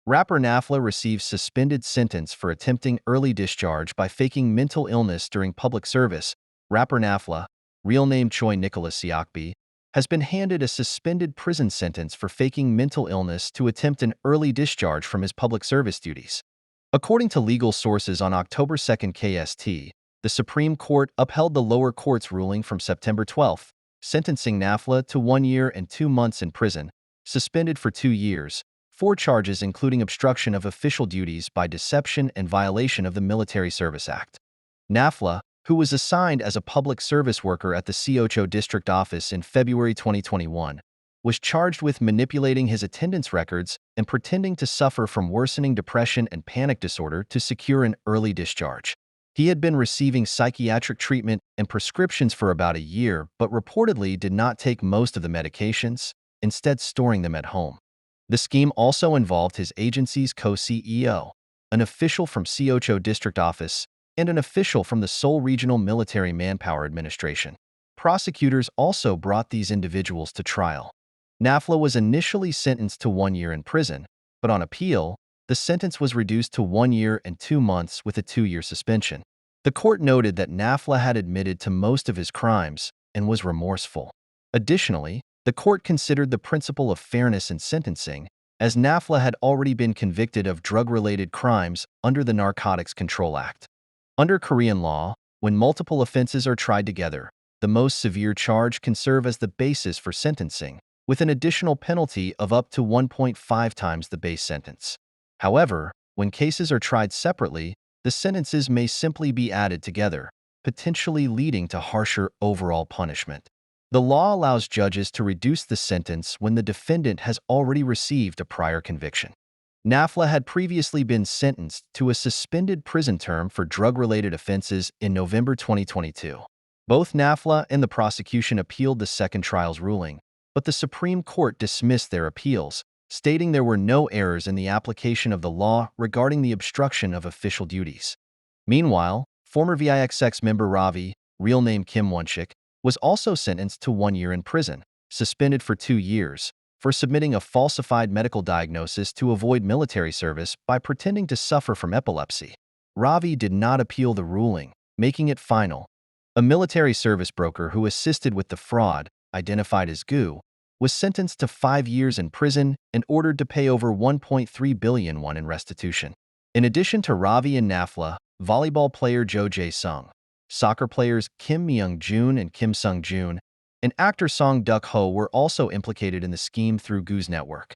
Rapper Nafla receives suspended sentence for attempting early discharge by faking mental illness during public service. Rapper Nafla, real name Choi Nicholas Siakbi, has been handed a suspended prison sentence for faking mental illness to attempt an early discharge from his public service duties. According to legal sources on October 2 KST, the Supreme Court upheld the lower court's ruling from September 12, sentencing Nafla to 1 year and 2 months in prison, suspended for 2 years, 4 charges including obstruction of official duties by deception and violation of the Military Service Act. Nafla, who was assigned as a public service worker at the Seocho District Office in February 2021, was charged with manipulating his attendance records and pretending to suffer from worsening depression and panic disorder to secure an early discharge. He had been receiving psychiatric treatment and prescriptions for about a year, but reportedly did not take most of the medications, instead storing them at home. The scheme also involved his agency's co-CEO, an official from Seocho District Office, and an official from the Seoul Regional Military Manpower Administration. Prosecutors also brought these individuals to trial. Nafla was initially sentenced to 1 year in prison, but on appeal, the sentence was reduced to 1 year and 2 months with a 2-year suspension. The court noted that Nafla had admitted to most of his crimes and was remorseful. Additionally, the court considered the principle of fairness in sentencing, as Nafla had already been convicted of drug-related crimes under the Narcotics Control Act. Under Korean law, when multiple offenses are tried together, the most severe charge can serve as the basis for sentencing, with an additional penalty of up to 1.5 times the base sentence. However, when cases are tried separately, the sentences may simply be added together, potentially leading to harsher overall punishment. The law allows judges to reduce the sentence when the defendant has already received a prior conviction. Nafla had previously been sentenced to a suspended prison term for drug-related offenses in November 2022. Both Nafla and the prosecution appealed the second trial's ruling, but the Supreme Court dismissed their appeals, stating there were no errors in the application of the law regarding the obstruction of official duties. Meanwhile, former VIXX member Ravi, real name Kim Wonshik, was also sentenced to 1 year in prison, suspended for 2 years, for submitting a falsified medical diagnosis to avoid military service by pretending to suffer from epilepsy. Ravi did not appeal the ruling, making it final. A military service broker who assisted with the fraud, identified as Gu, was sentenced to 5 years in prison and ordered to pay over 1.3 billion won in restitution. In addition to Ravi and Nafla, volleyball player Jo Jae Sung, soccer players Kim Myung and Kim Seung, and actor Song Duk Ho were also implicated in the scheme through Gu's network.